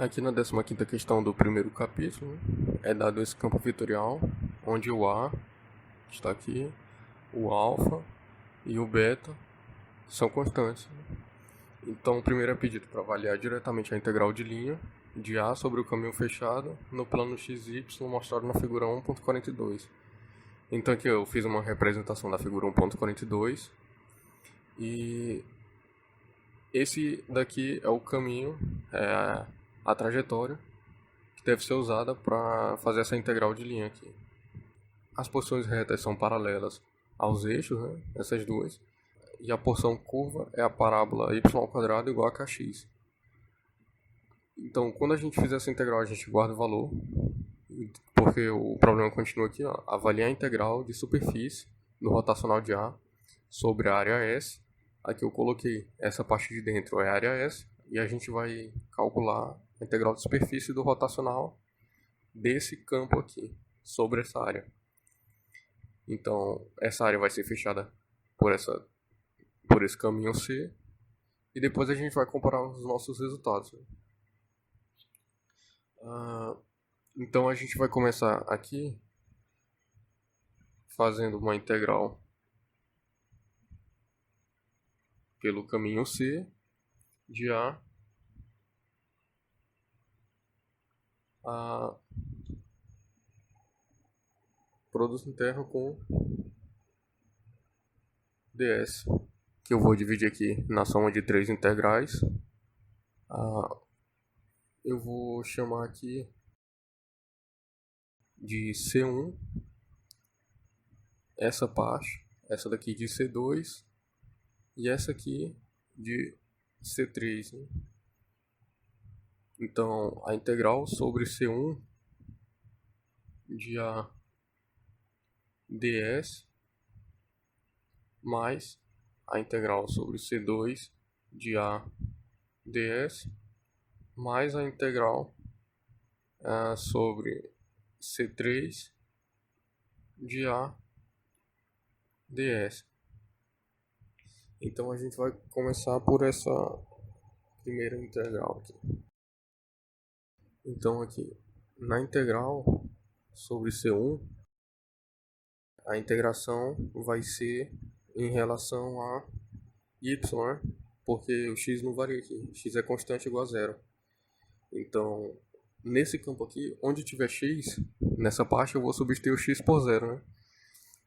Aqui na 15ª questão do primeiro capítulo, é dado esse campo vetorial, onde o A está aqui, o alfa e o beta são constantes. Então, o primeiro é pedido para avaliar diretamente a integral de linha de A sobre o caminho fechado no plano XY mostrado na figura 1.42. Então, aqui eu fiz uma representação da figura 1.42 e esse daqui é o caminho, a trajetória que deve ser usada para fazer essa integral de linha aqui. As porções retas são paralelas aos eixos, né? Essas duas. E a porção curva é a parábola y² igual a kx. Então, quando a gente fizer essa integral, a gente guarda o valor, porque o problema continua aqui, ó, avaliar a integral de superfície do rotacional de A sobre a área S. Aqui eu coloquei essa parte de dentro é a área S, e a gente vai calcular a integral de superfície do rotacional desse campo aqui, sobre essa área. Então, essa área vai ser fechada por esse caminho C, e depois a gente vai comparar os nossos resultados. Então, a gente vai começar aqui fazendo uma integral pelo caminho C de A a produto interno com ds, que eu vou dividir aqui na soma de três integrais. Eu vou chamar aqui de C1, essa parte, essa daqui de C2 e essa aqui de C3, né? Então, a integral sobre C1 de A ds mais a integral sobre C2 de A ds mais a integral sobre C3 de A ds. Então a gente vai começar por essa primeira integral aqui. Então aqui na integral sobre C1, a integração vai ser em relação a y, né? Porque o x não varia aqui, x é constante igual a zero. Então, nesse campo aqui, onde tiver x, nessa parte eu vou substituir o x por zero, né?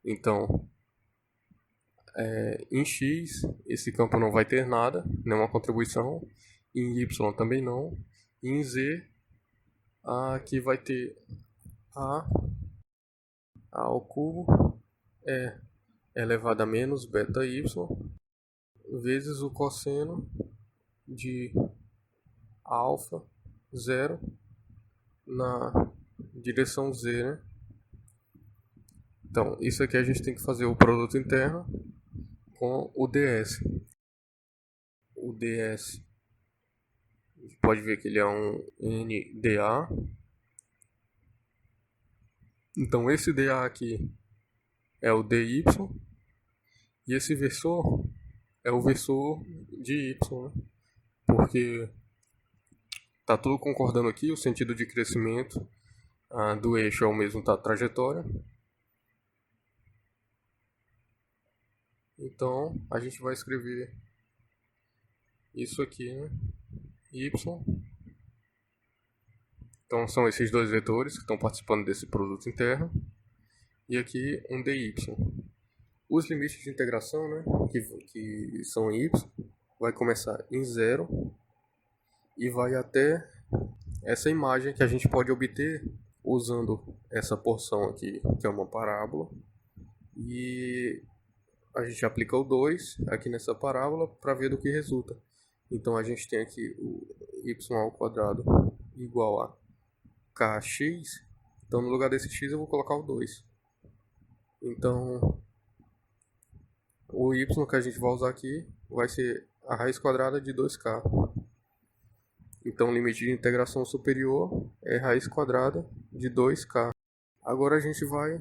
Então, em x, esse campo não vai ter nada, nenhuma contribuição. Em y também não. E em z, aqui vai ter a ao cubo é elevado a menos beta y vezes o cosseno de alfa 0 na direção z, né? Então, isso aqui a gente tem que fazer o produto interno com o ds. O ds, a gente pode ver que ele é um NDA. Então, esse dA aqui é o dy, e esse versor é o versor de y, né? Porque está tudo concordando aqui, o sentido de crescimento do eixo é o mesmo da trajetória. Então, a gente vai escrever isso aqui, né? Y. Então, são esses dois vetores que estão participando desse produto interno. E aqui um dy. Os limites de integração, né, que são y, vai começar em 0 e vai até essa imagem que a gente pode obter usando essa porção aqui, que é uma parábola. E a gente aplica o 2 aqui nessa parábola para ver do que resulta. Então a gente tem aqui o y² igual a kx. Então no lugar desse x eu vou colocar o 2. Então o y que a gente vai usar aqui vai ser a raiz quadrada de 2k. Então o limite de integração superior é raiz quadrada de 2k. Agora a gente vai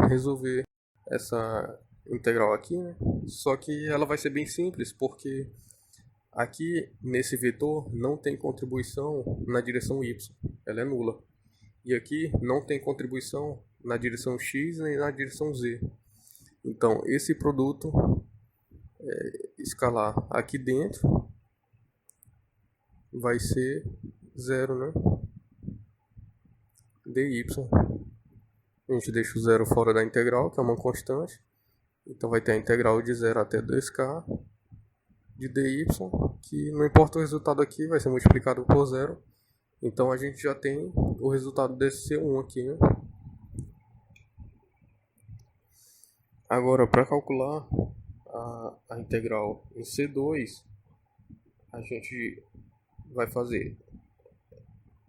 resolver essa integral aqui, né? Só que ela vai ser bem simples, porque Aqui nesse vetor não tem contribuição na direção y, ela é nula. E aqui não tem contribuição na direção x nem na direção z. Então esse produto escalar aqui dentro vai ser zero, né? dy. A gente deixa o zero fora da integral, que é uma constante. Então vai ter a integral de 0 até 2k de dy, que não importa o resultado aqui, vai ser multiplicado por zero. Então a gente já tem o resultado desse C1 aqui, né? Agora, para calcular a integral em C2, a gente vai fazer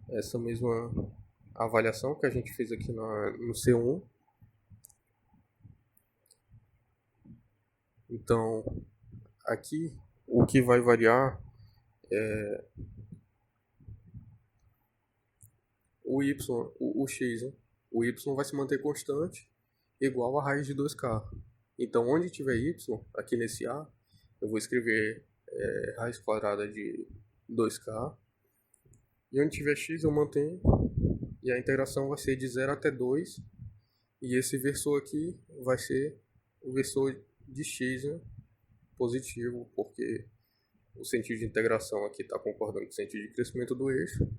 essa mesma avaliação que a gente fez aqui no C1. Então, aqui o que vai variar é o y, o x, né? O y vai se manter constante, igual a raiz de 2k. Então, onde tiver y, aqui nesse A, eu vou escrever raiz quadrada de 2k. E onde tiver x, eu mantenho. E a integração vai ser de 0 até 2. E esse versor aqui vai ser o versor de x, né? Positivo, porque o sentido de integração aqui está concordando com o sentido de crescimento do eixo.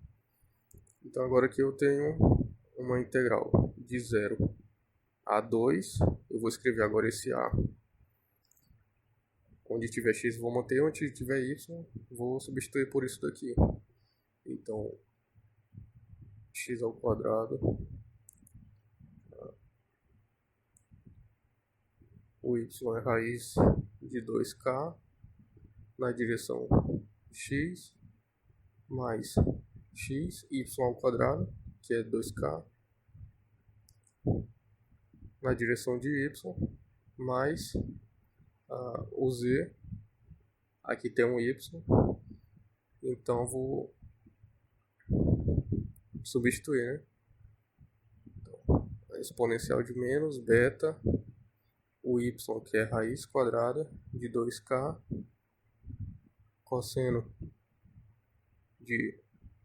Então agora aqui eu tenho uma integral de 0 a 2. Eu vou escrever agora esse A. Onde tiver x vou manter, onde tiver y vou substituir por isso daqui. Então x ao quadrado, o y é raiz de 2k na direção x, mais x, y ao quadrado, que é 2k, na direção de y, mais o z, aqui tem um y, então vou substituir, né? Então, a exponencial de menos beta, o y, que é raiz quadrada de 2k, cosseno de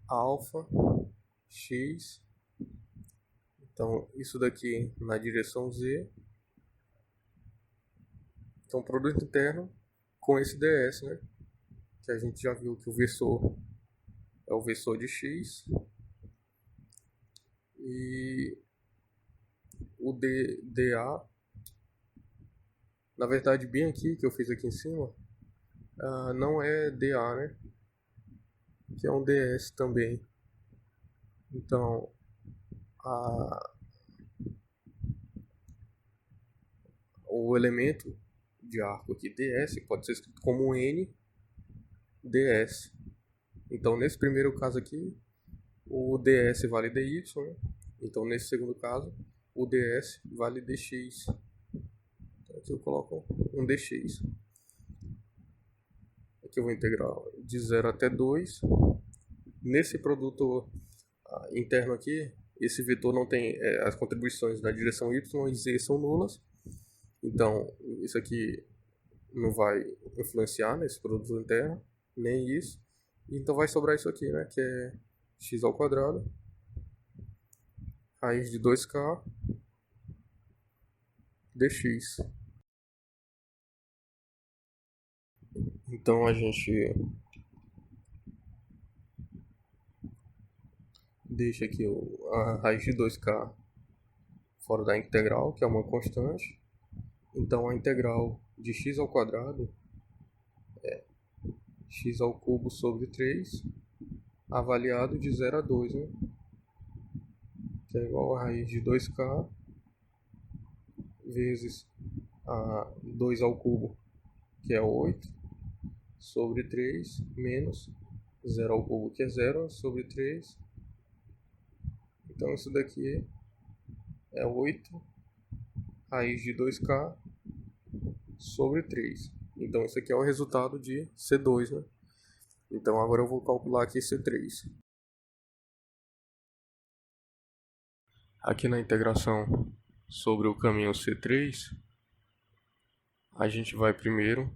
alfa x. Então isso daqui na direção z. Então produto interno com esse ds, né? Que a gente já viu que o versor é o versor de x. E o dA, na verdade bem aqui que eu fiz aqui em cima, não é dA, né? Que é um ds também. Então o elemento de arco aqui ds pode ser escrito como n ds. Então nesse primeiro caso aqui o ds vale dy, né? Então nesse segundo caso o ds vale dx. Então aqui eu coloco um dx. Aqui eu vou integrar de 0 até 2. Nesse produto interno aqui, esse vetor não tem as contribuições na direção y e z são nulas. Então isso aqui não vai influenciar nesse produto interno, nem isso. Então vai sobrar isso aqui, né? Que é x ao quadrado, raiz de 2k, dx. Então a gente deixa aqui a raiz de 2k fora da integral, que é uma constante. Então a integral de x ao quadrado é x ao cubo sobre 3, avaliado de 0 a 2, né? Que é igual a raiz de 2k vezes a 2 ao cubo, que é 8, sobre 3, menos 0 ao cubo, que é 0, sobre 3. Então isso daqui é 8 raiz de 2k sobre 3. Então isso aqui é o resultado de C2, né? Então agora eu vou calcular aqui C3. Aqui na integração sobre o caminho C3, a gente vai primeiro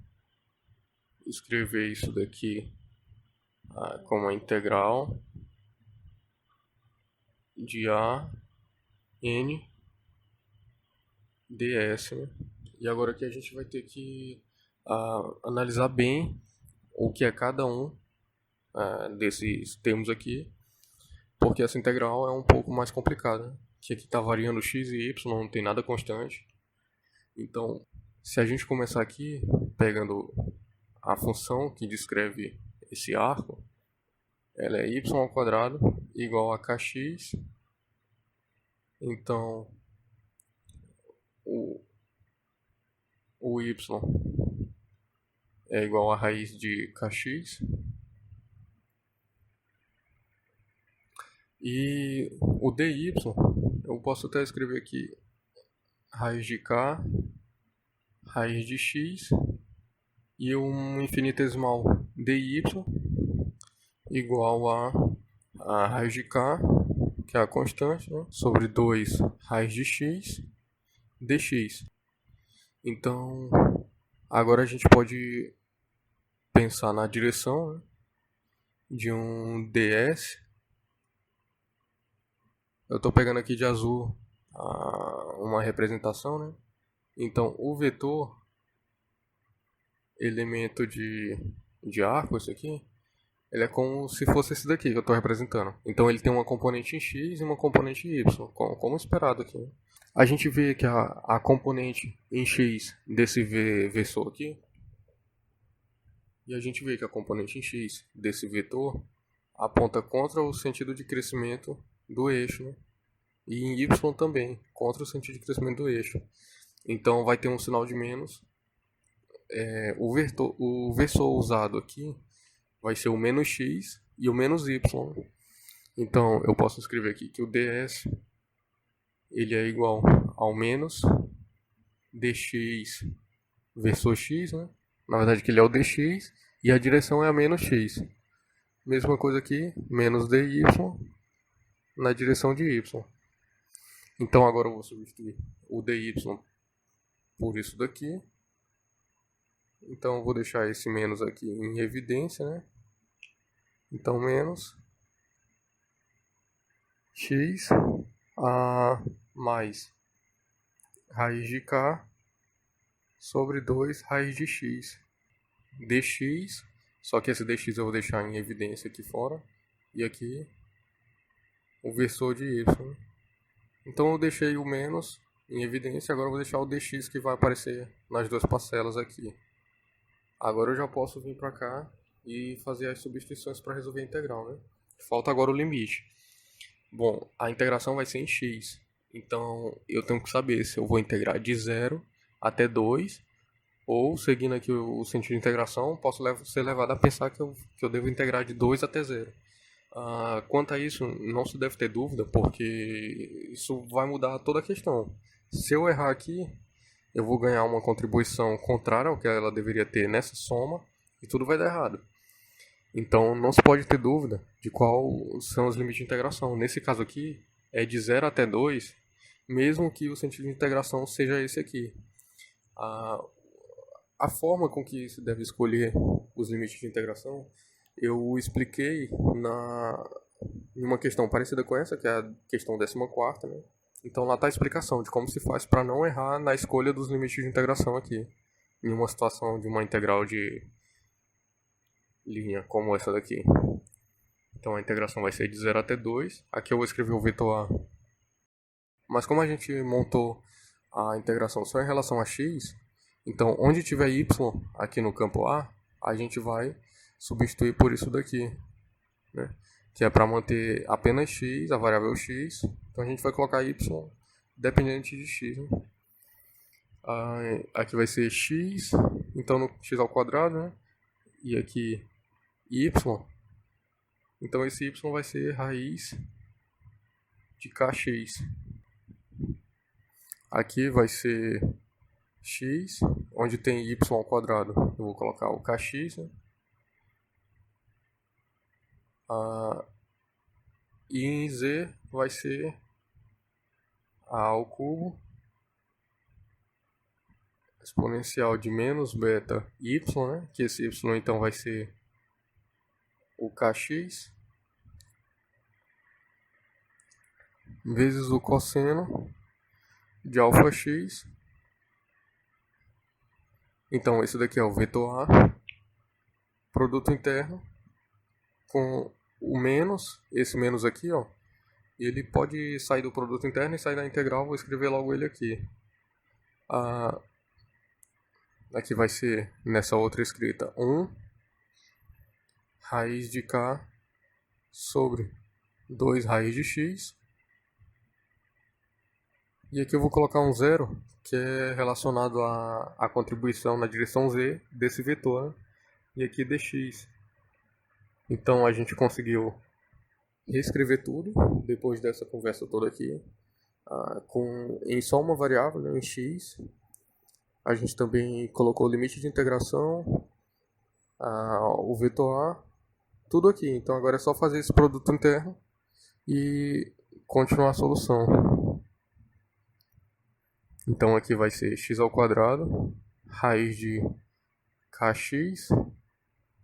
escrever isso daqui como a integral de a n ds, né? E agora aqui a gente vai ter que analisar bem o que é cada um desses termos aqui, porque essa integral é um pouco mais complicada, né? Que aqui está variando x e y, não tem nada constante. Então, se a gente começar aqui pegando a função que descreve esse arco, ela é y ao quadrado igual a kx. Então, o y é igual a raiz de kx. E o dy, eu posso até escrever aqui raiz de k, raiz de x, e um infinitesimal dy igual a raiz de k, que é a constante, né, sobre 2 raiz de x dx. Então, agora a gente pode pensar na direção, né, de um ds. Eu estou pegando aqui de azul uma representação, né? Então, o vetor, elemento de arco, esse aqui, ele é como se fosse esse daqui que eu estou representando. Então, ele tem uma componente em x e uma componente em y, como esperado aqui, né? A gente vê que a componente em x desse vetor aqui, e a gente vê que a componente em x desse vetor aponta contra o sentido de crescimento do eixo, né? E em y também, contra o sentido de crescimento do eixo. Então vai ter um sinal de menos. O versor usado aqui vai ser o menos x e o menos y. Então eu posso escrever aqui que o ds ele é igual ao menos dx versor x, né? Na verdade que ele é o dx e a direção é a menos x. Mesma coisa aqui, menos dy na direção de y. Então agora eu vou substituir o dy por isso daqui. Então eu vou deixar esse menos aqui em evidência, né? Então menos x mais raiz de k sobre 2 raiz de x dx. Só que esse dx eu vou deixar em evidência aqui fora. E aqui o versor de y. Então eu deixei o menos em evidência. Agora eu vou deixar o dx que vai aparecer nas duas parcelas aqui. Agora eu já posso vir para cá e fazer as substituições para resolver a integral, né? Falta agora o limite. Bom, a integração vai ser em x. Então eu tenho que saber se eu vou integrar de 0 até 2, ou seguindo aqui o sentido de integração, posso ser levado a pensar que eu devo integrar de 2 até 0. Quanto a isso, não se deve ter dúvida, porque isso vai mudar toda a questão. Se eu errar aqui, eu vou ganhar uma contribuição contrária ao que ela deveria ter nessa soma, e tudo vai dar errado. Então não se pode ter dúvida de qual são os limites de integração. Nesse caso aqui, é de 0 até 2, mesmo que o sentido de integração seja esse aqui. A forma com que se deve escolher os limites de integração, eu expliquei em uma questão parecida com essa, que é a questão 14ª, né? Então lá está a explicação de como se faz para não errar na escolha dos limites de integração aqui, em uma situação de uma integral de linha como essa daqui. Então a integração vai ser de 0 até 2. Aqui eu vou escrever o vetor a. Mas como a gente montou a integração só em relação a x, então onde tiver y aqui no campo a gente vai substituir por isso daqui, né? Que é para manter apenas x, a variável x. Então a gente vai colocar y dependente de x, né? Aqui vai ser x, então no x ao quadrado, né? E aqui y. Então esse y vai ser raiz de kx. Aqui vai ser x, onde tem y ao quadrado. Eu vou colocar o kx, né? E em z vai ser a ao cubo exponencial de menos beta y, né? Que esse y então vai ser o kx vezes o cosseno de alfa x. Então esse daqui é o vetor A, produto interno, com o menos, esse menos aqui, ó, ele pode sair do produto interno e sair da integral, vou escrever logo ele aqui. Aqui vai ser, nessa outra escrita, 1 raiz de k sobre 2 raiz de x. E aqui eu vou colocar um zero, que é relacionado à contribuição na direção z desse vetor, né? E aqui dx. Então a gente conseguiu reescrever tudo, depois dessa conversa toda aqui, em só uma variável, né, em x. A gente também colocou o limite de integração, o vetor A, tudo aqui. Então agora é só fazer esse produto interno e continuar a solução. Então aqui vai ser x ao quadrado, raiz de kx,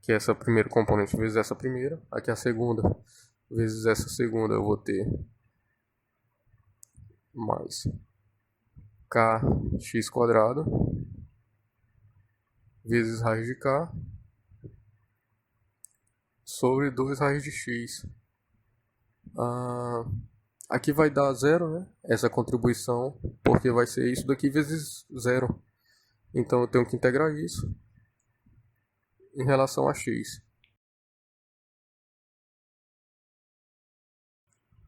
que é essa primeira componente vezes essa primeira. Aqui a segunda vezes essa segunda eu vou ter mais kx quadrado vezes raiz de k sobre 2 raiz de x. Aqui vai dar zero, né? Essa contribuição, porque vai ser isso daqui vezes zero. Então eu tenho que integrar isso em relação a x.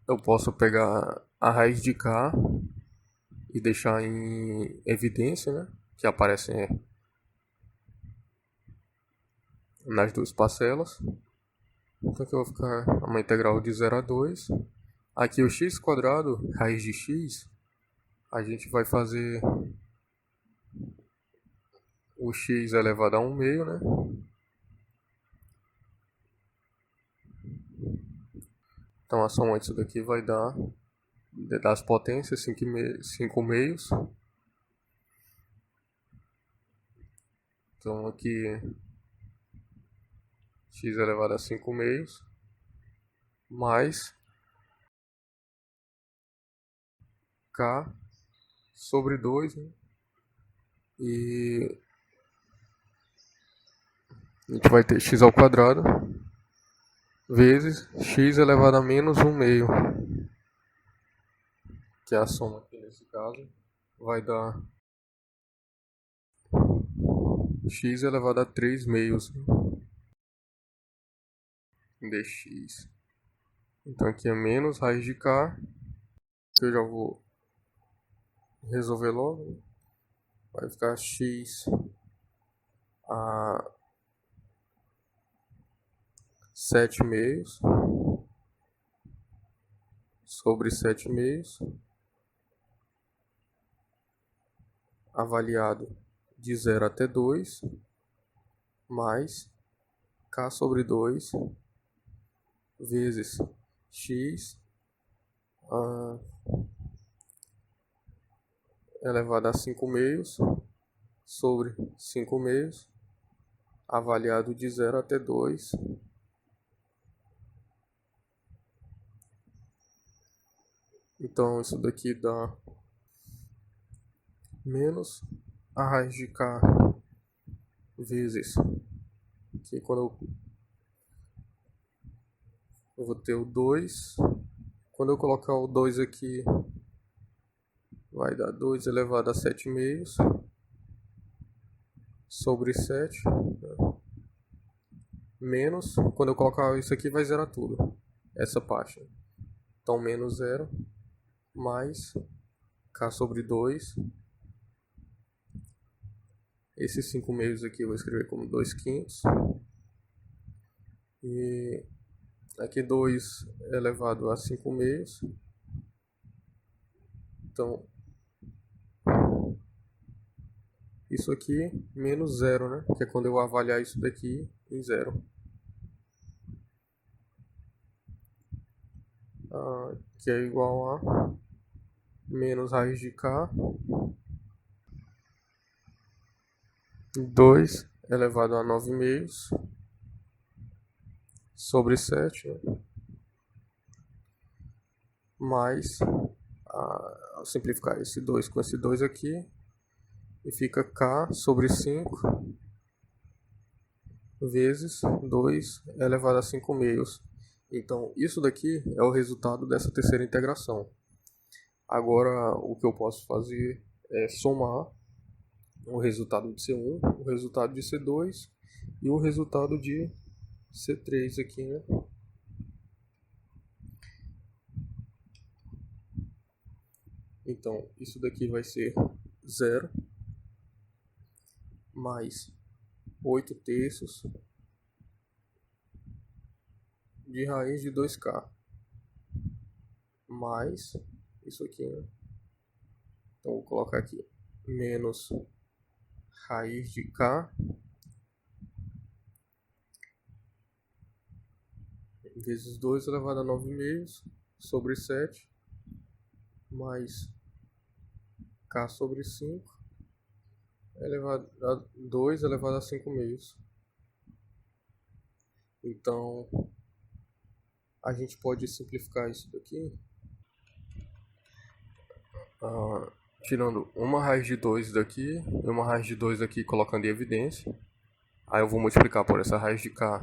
Eu posso pegar a raiz de k e deixar em evidência, né? Que aparecem nas duas parcelas. Então aqui eu vou ficar uma integral de 0 a 2. Aqui o x quadrado, raiz de x, a gente vai fazer o x elevado a 1 meio, né? Então a soma disso daqui vai dar, das potências, 5 meios. Então aqui x elevado a 5 meios mais k sobre 2, né? E a gente vai ter x ao quadrado vezes x elevado a menos 1 meio, que é a soma aqui nesse caso, vai dar x elevado a 3 meios dx. Então aqui é menos raiz de k, que eu já vou resolver logo. Vai ficar x a 7 meios sobre 7 meios, avaliado de 0 até 2, mais k sobre 2 vezes x elevado a 5 meios sobre 5 meios, avaliado de 0 até 2, então isso daqui dá menos a raiz de k vezes, que quando eu vou ter o 2, quando eu colocar o 2 aqui, vai dar 2 elevado a 7 meios sobre 7, né? Menos, quando eu colocar isso aqui vai zerar tudo, essa parte. Então menos 0, mais k sobre 2. Esses 5 meios aqui eu vou escrever como 2 quintos. E aqui 2 elevado a 5 meios. Então, isso aqui menos 0, né? Que é quando eu avaliar isso daqui em 0. Que é igual a menos raiz de k 2 elevado a 9 meios sobre 7, né? Mais, ao simplificar esse 2 com esse 2 aqui, e fica k sobre 5 vezes 2 elevado a 5 meios. Então, isso daqui é o resultado dessa terceira integração. Agora, o que eu posso fazer é somar o resultado de C1, o resultado de C2 e o resultado de C3 aqui, né? Então, isso daqui vai ser 0 mais 8 terços de raiz de 2k mais isso aqui, né? Então, vou colocar aqui menos raiz de k vezes 2 elevado a 9 meios sobre 7 mais k sobre 5 elevado a 2 elevado a 5 meios. Então, a gente pode simplificar isso daqui, tirando uma raiz de 2 daqui e uma raiz de 2 daqui, colocando em evidência. Aí eu vou multiplicar por essa raiz de k,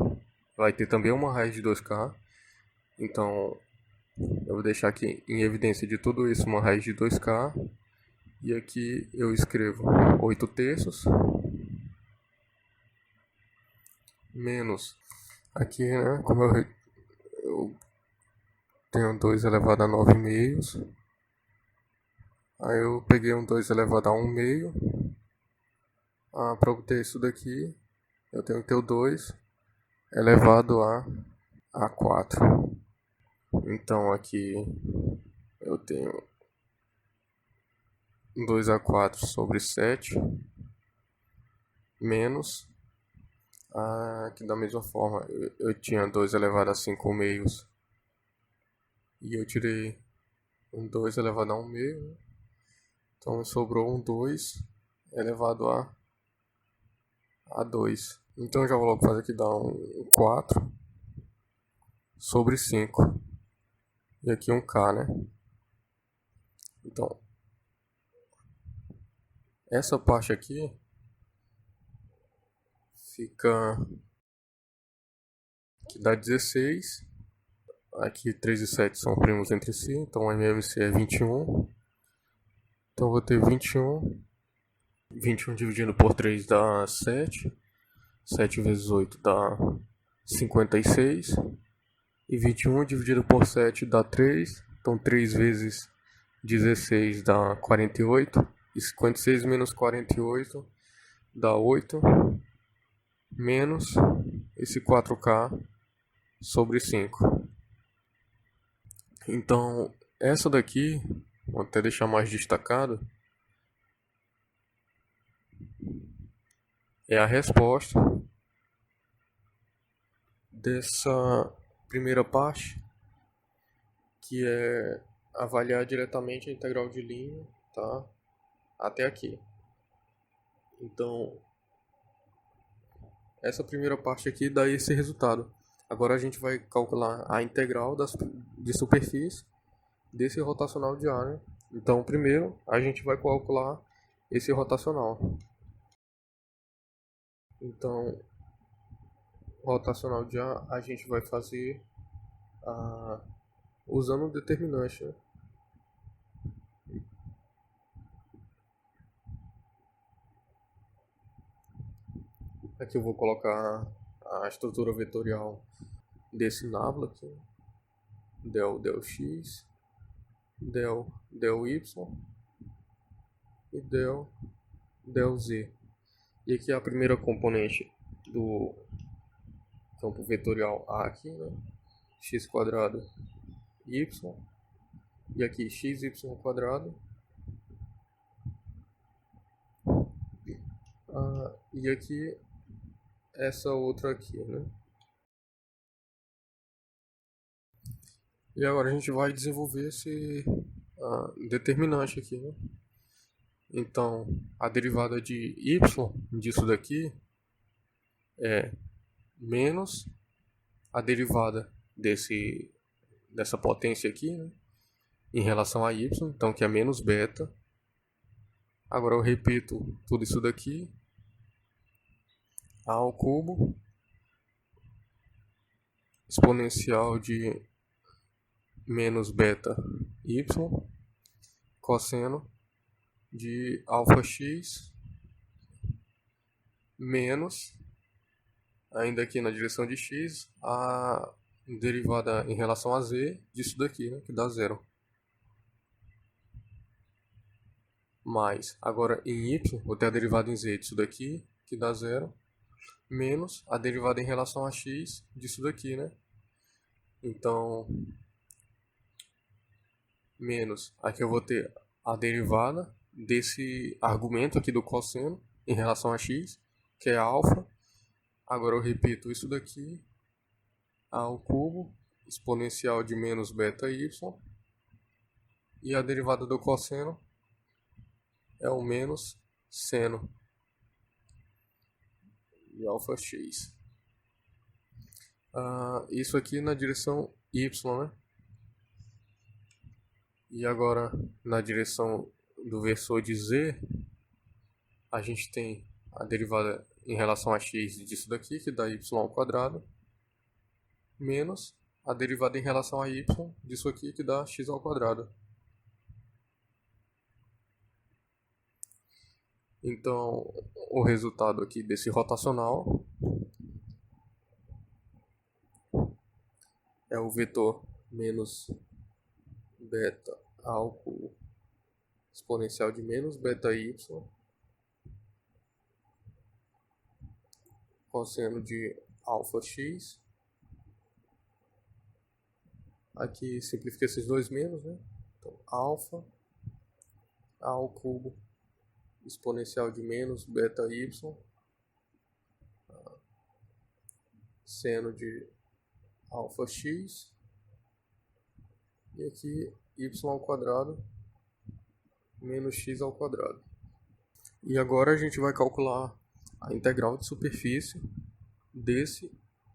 vai ter também uma raiz de 2k. Então, eu vou deixar aqui em evidência de tudo isso uma raiz de 2k. E aqui eu escrevo 8 terços menos aqui, né, como eu tenho 2 elevado a 9 meios, aí eu peguei um 2 elevado a 1 meio. Para obter isso daqui, eu tenho que ter o 2 elevado a 4. Então aqui eu tenho 2 a 4 sobre 7 menos aqui da mesma forma eu tinha 2 elevado a 5 meios e eu tirei um 2 elevado a 1 meio, né? Então sobrou um 2 elevado a 2. Então eu já vou logo fazer aqui, dá um 4 sobre 5 e aqui um k, né? Então essa parte aqui fica, que dá 16. Aqui 3 e 7 são primos entre si, então o MMC é 21. Então eu vou ter 21. 21 dividido por 3 dá 7. 7 vezes 8 dá 56. E 21 dividido por 7 dá 3. Então 3 vezes 16 dá 48. E 56 menos 48 dá 8. Menos esse 4k sobre 5. Então, essa daqui, vou até deixar mais destacado, é a resposta dessa primeira parte, que é avaliar diretamente a integral de linha, tá? Até aqui. Então, essa primeira parte aqui dá esse resultado. Agora a gente vai calcular a integral de superfície desse rotacional de ar, né? Então, primeiro a gente vai calcular esse rotacional. Então, rotacional de ar a gente vai fazer usando um determinante, né? Aqui eu vou colocar a estrutura vetorial desse nábulo aqui, del x, del y e del z. E aqui a primeira componente do campo vetorial A aqui, né? X quadrado y, e aqui xy quadrado, e aqui essa outra aqui, né? E agora a gente vai desenvolver esse determinante aqui, né? Então, a derivada de y disso daqui é menos a derivada dessa potência aqui, né, em relação a y, então que é menos beta. Agora eu repito tudo isso daqui, a ao cubo, exponencial de menos beta y, cosseno de alfa x, menos, ainda aqui na direção de x, a derivada em relação a z disso daqui, né, que dá zero. Mais, agora em y, vou ter a derivada em z disso daqui, que dá zero, menos a derivada em relação a x disso daqui, né? Então, menos, aqui eu vou ter a derivada desse argumento aqui do cosseno em relação a x, que é alfa. Agora eu repito isso daqui, a ao cubo, exponencial de menos beta y, e a derivada do cosseno é o menos seno de alfa x. Isso aqui na direção y, né? E agora na direção do versor de z, a gente tem a derivada em relação a x disso daqui, que dá y ao quadrado, menos a derivada em relação a y disso aqui, que dá x ao quadrado. Então, o resultado aqui desse rotacional é o vetor menos beta ao cubo exponencial de menos beta y cosseno de alfa x. Aqui simplifica esses dois menos, né? Então, alfa ao cubo exponencial de menos beta y seno de alfa x, e aqui y ao quadrado menos x ao quadrado. E agora a gente vai calcular a integral de superfície desse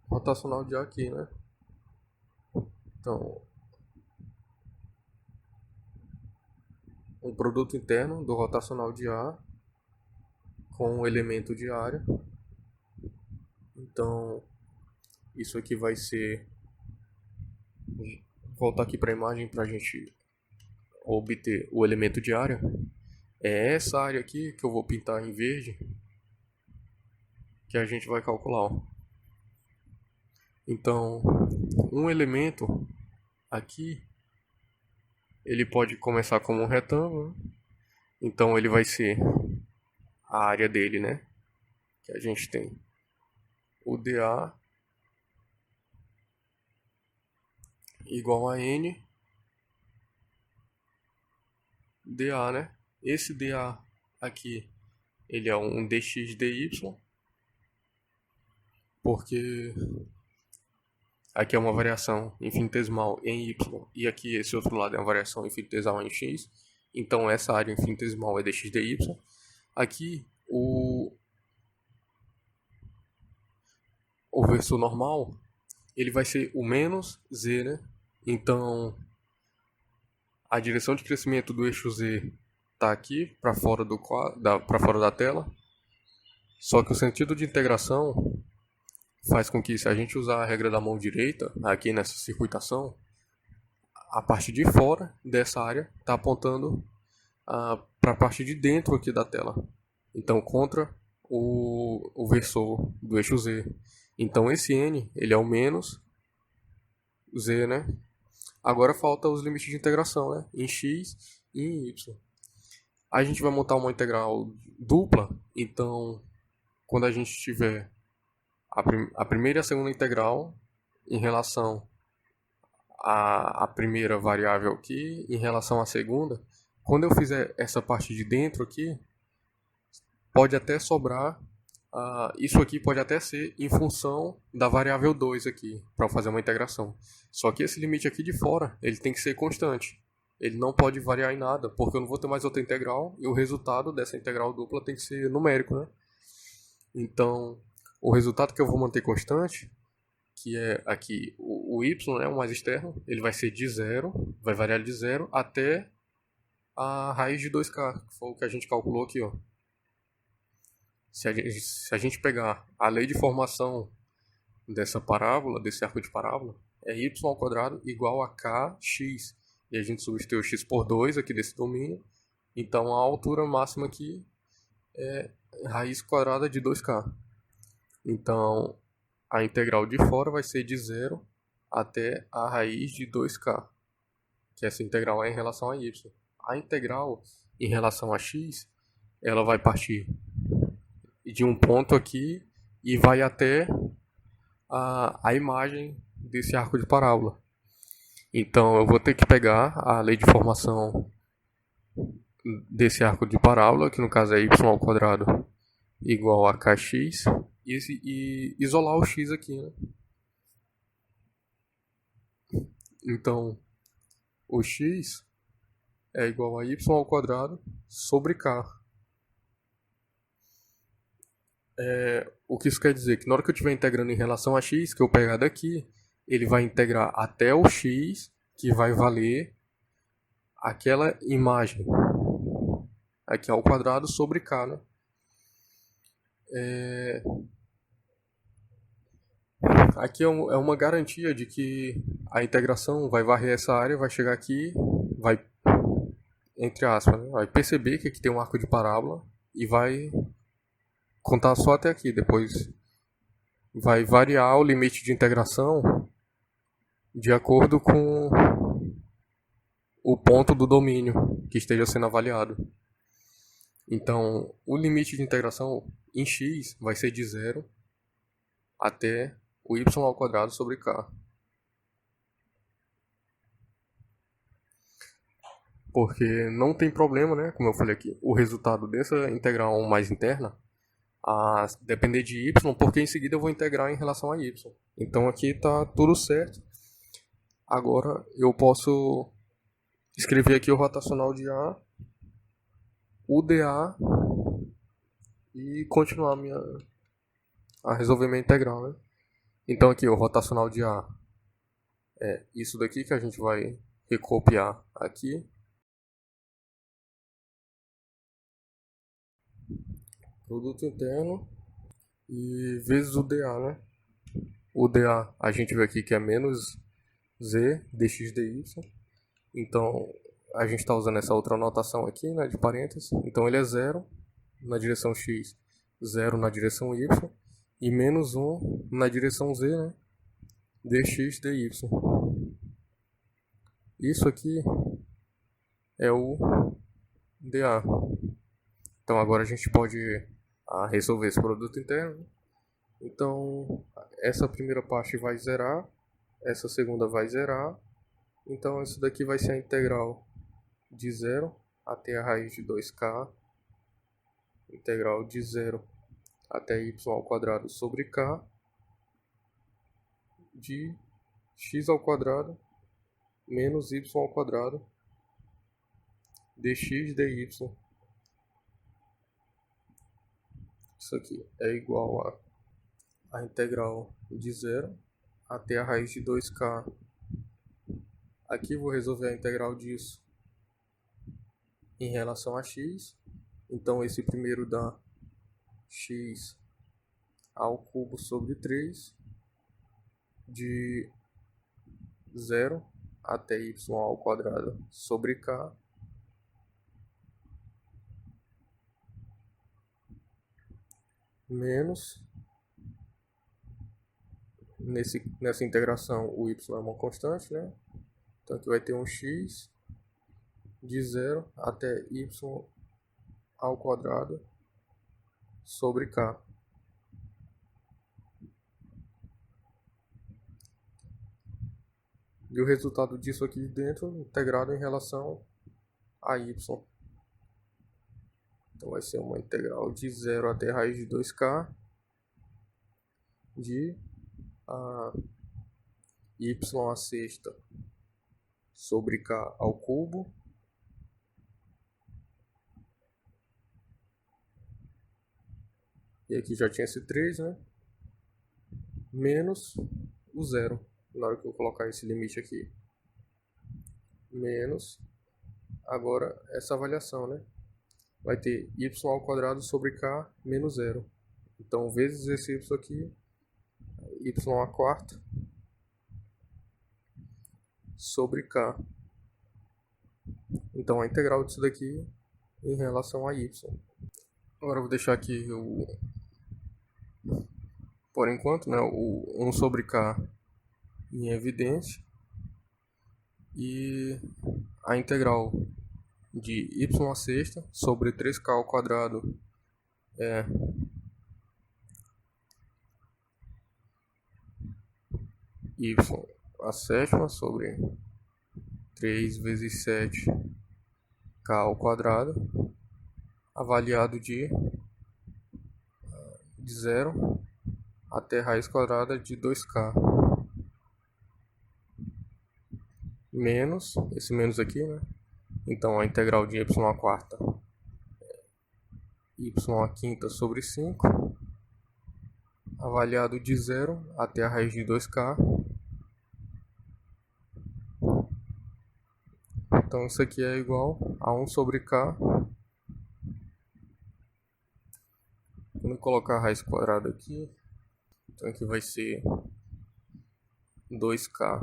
rotacional de A aqui, né? Então, o produto interno do rotacional de A com o elemento de área. Então, isso aqui vai ser... Vou voltar aqui para a imagem para a gente obter o elemento de área. É essa área aqui que eu vou pintar em verde que a gente vai calcular. Então, um elemento aqui, ele pode começar como um retângulo. Então, ele vai ser a área dele, né? Que a gente tem o dA igual a N dA, né? Esse dA aqui, ele é um dx dy, porque aqui é uma variação infinitesimal em y, e aqui esse outro lado é uma variação infinitesimal em x. Então essa área infinitesimal é dx dy. Aqui o versor normal, ele vai ser o menos z, né? Então a direção de crescimento do eixo z está aqui para fora da tela. Só que o sentido de integração faz com que, se a gente usar a regra da mão direita aqui nessa circuitação, a parte de fora dessa área está apontando para a parte de dentro aqui da tela. Então, contra o versor do eixo z. Então, esse n, ele é o menos z, né? Agora falta os limites de integração, né? Em x e em y. A gente vai montar uma integral dupla. Então, quando a gente tiver a primeira e a segunda integral em relação à primeira variável aqui, em relação à segunda, quando eu fizer essa parte de dentro aqui, pode até sobrar, isso aqui pode até ser em função da variável 2 aqui, para fazer uma integração. Só que esse limite aqui de fora, ele tem que ser constante. ele não pode variar em nada, porque eu não vou ter mais outra integral e o resultado dessa integral dupla tem que ser numérico, né? Então, o resultado que eu vou manter constante, que é aqui o y, né, o mais externo, ele vai ser de zero, vai variar de zero até a raiz de 2k, que foi o que a gente calculou aqui, ó. Se a gente pegar a lei de formação dessa parábola, desse arco de parábola, é y ao quadrado igual a kx. E a gente substituiu x por 2 aqui desse domínio. Então a altura máxima aqui é raiz quadrada de 2k. Então a integral de fora vai ser de 0 até a raiz de 2k. Que essa integral é em relação a y. A integral em relação a x, ela vai partir de um ponto aqui e vai até a imagem desse arco de parábola. Então eu vou ter que pegar a lei de formação desse arco de parábola, que no caso é y ao quadrado igual a kx, e isolar o x aqui, né? Então o x é igual a y ao quadrado sobre k. O que isso quer dizer? Que na hora que eu estiver integrando em relação a x, que eu pegar daqui, ele vai integrar até o x, que vai valer aquela imagem aqui ao quadrado sobre k, né? Aqui é uma garantia de que a integração vai varrer essa área, vai chegar aqui, vai, entre aspas, né? Vai perceber que aqui tem um arco de parábola e vai contar só até aqui. Depois vai variar o limite de integração de acordo com o ponto do domínio que esteja sendo avaliado. Então, o limite de integração em x vai ser de 0 até o y ao quadrado sobre k. Porque não tem problema, né? Como eu falei aqui, o resultado dessa integral mais interna a depender de y, porque em seguida eu vou integrar em relação a y. Então aqui está tudo certo. Agora eu posso escrever aqui o rotacional de A, o dA e continuar a resolver minha integral, né? Então aqui o rotacional de A é isso daqui que a gente vai recopiar aqui. Produto interno e vezes o dA, né? O dA a gente vê aqui que é menos z dx dy. Então a gente está usando essa outra notação aqui, né, de parênteses. Então ele é 0 na direção x, 0 na direção y e menos 1 na direção z, né, dx dy. Isso aqui é o dA. Então agora a gente pode resolver esse produto interno. Então essa primeira parte vai zerar, essa segunda vai zerar. Então isso daqui vai ser a integral de 0 até a raiz de 2k, integral de 0 até y ao quadrado sobre k, de x ao quadrado menos y ao quadrado dx dy. Isso aqui é igual a integral de 0 até a raiz de 2k. Aqui vou resolver a integral disso em relação a x. Então esse primeiro dá x ao cubo sobre 3 de 0 até y ao quadrado sobre k menos, nessa integração o y é uma constante, né? Então aqui vai ter um x de 0 até y ao quadrado sobre k. E o resultado disso aqui dentro integrado em relação a y. Então vai ser uma integral de 0 até a raiz de 2k de y a sexta sobre k ao cubo e aqui já tinha esse 3, né? Menos o zero, na hora que eu colocar esse limite aqui. Menos, agora, essa avaliação, né? Vai ter y ao quadrado sobre k menos zero. Então, vezes esse y aqui, y à quarta sobre k. Então, a integral disso daqui em relação a y. Agora eu vou deixar aqui por enquanto, né, o 1 sobre k em evidência e a integral de y à sexta sobre 3k ao quadrado é y à sétima sobre 3 vezes 7k ao quadrado avaliado de 0 até raiz quadrada de 2k menos, esse menos aqui, né? Então a integral de y à quarta y à quinta sobre 5 avaliado de 0 até a raiz de 2k. Então isso aqui é igual a 1 sobre k. Quando eu colocar a raiz quadrada aqui, então aqui vai ser 2k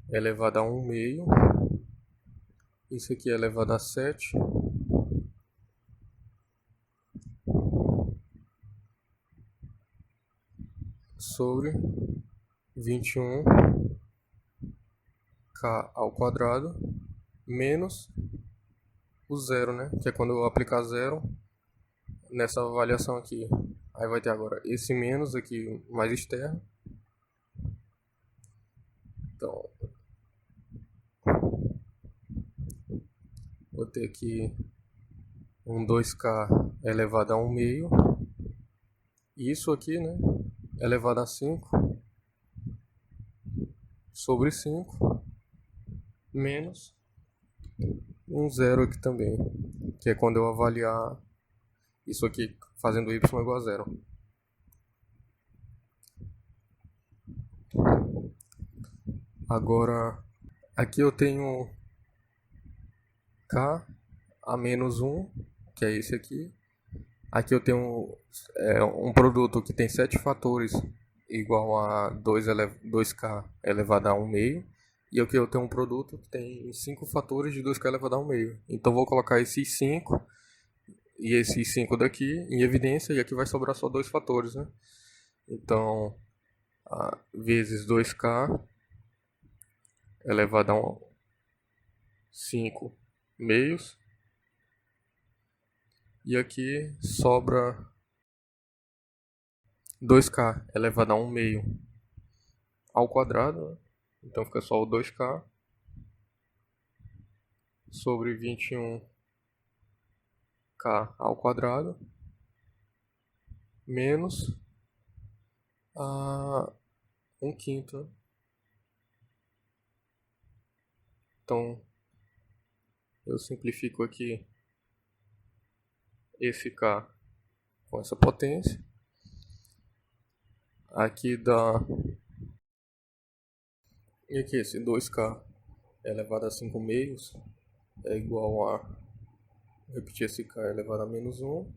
elevado a 1 meio. Isso aqui é elevado a 7 sobre 21k ao quadrado menos o zero, né? Que é quando eu aplicar zero nessa avaliação aqui. Aí vai ter agora esse menos aqui mais externo. Então, vou ter aqui um 2k elevado a 1 meio. Isso aqui, né? Elevado a 5 sobre 5 menos um zero aqui também, que é quando eu avaliar isso aqui fazendo y igual a zero. Agora, aqui eu tenho k a menos 1, que é esse aqui. Aqui eu tenho um produto que tem 7 fatores igual a 2k elevado a 1 meio. E aqui eu tenho um produto que tem 5 fatores de 2k elevado a 1 meio. Então vou colocar esses 5 e esses 5 daqui em evidência, e aqui vai sobrar só 2 fatores, né? Então, vezes 2k elevado a 5 meios. E aqui sobra 2k elevado a 1 meio ao quadrado, né? Então fica só o 2k sobre 21k ao quadrado menos a 1/5. Então eu simplifico aqui esse k com essa potência. Aqui dá... E aqui esse 2k elevado a 5 meios é igual a... Vou repetir esse k elevado a menos 1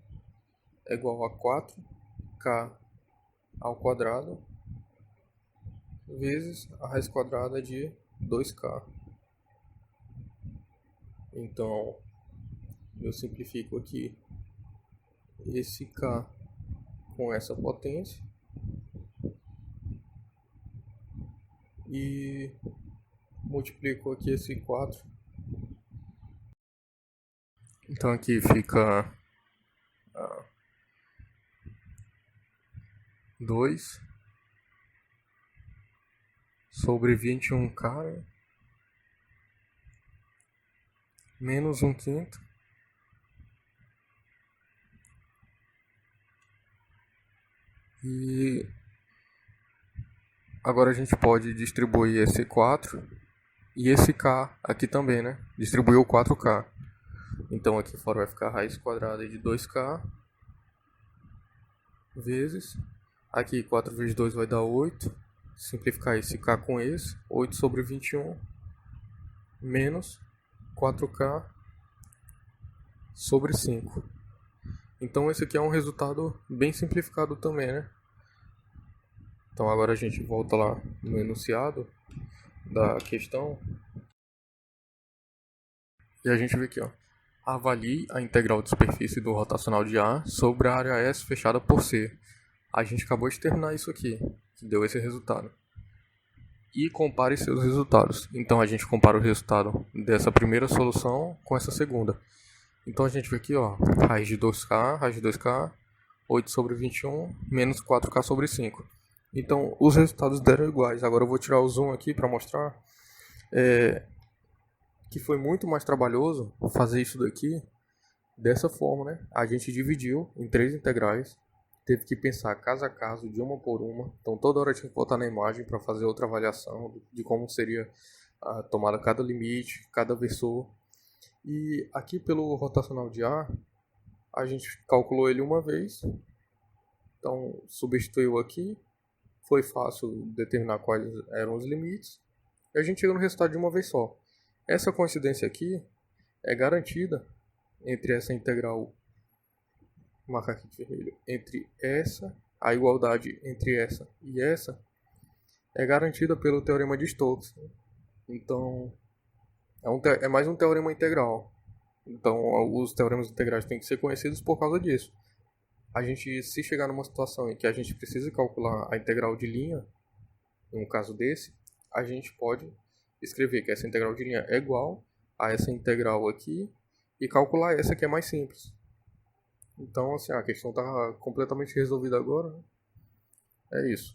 é igual a 4k ao quadrado vezes a raiz quadrada de 2k. Então, eu simplifico aqui esse k com essa potência e multiplico aqui esse 4. Então aqui fica 2 sobre 21k, né? Menos 1/5 e agora a gente pode distribuir esse 4 e esse k aqui também, né? Distribuir o 4k. Então aqui fora vai ficar a raiz quadrada de 2k vezes. Aqui 4 vezes 2 vai dar 8. Simplificar esse k com esse. 8 sobre 21 menos 4k sobre 5. Então esse aqui é um resultado bem simplificado também, né? Então agora a gente volta lá no enunciado da questão. E a gente vê aqui, ó. Avalie a integral de superfície do rotacional de A sobre a área S fechada por C. A gente acabou de terminar isso aqui, que deu esse resultado. E compare seus resultados. Então a gente compara o resultado dessa primeira solução com essa segunda. Então a gente vê aqui, ó, raiz de 2k, 8 sobre 21, menos 4k sobre 5. Então os resultados deram iguais. Agora eu vou tirar o zoom aqui para mostrar que foi muito mais trabalhoso fazer isso daqui dessa forma, né? A gente dividiu em 3 integrais, teve que pensar caso a caso, de uma por uma. Então toda hora tinha que voltar na imagem para fazer outra avaliação de como seria tomada cada limite, cada versor. E aqui pelo rotacional de A, a gente calculou ele uma vez. Então substituiu aqui, foi fácil determinar quais eram os limites. E a gente chegou no resultado de uma vez só. Essa coincidência aqui é garantida entre essa integral, vou marcar aqui de vermelho, entre essa, a igualdade entre essa e essa, é garantida pelo teorema de Stokes. Então, é mais um teorema integral. Então, os teoremas integrais têm que ser conhecidos por causa disso. A gente, se chegar numa situação em que a gente precisa calcular a integral de linha, em um caso desse, a gente pode escrever que essa integral de linha é igual a essa integral aqui e calcular essa que é mais simples. Então, assim, a questão está completamente resolvida agora, né? É isso.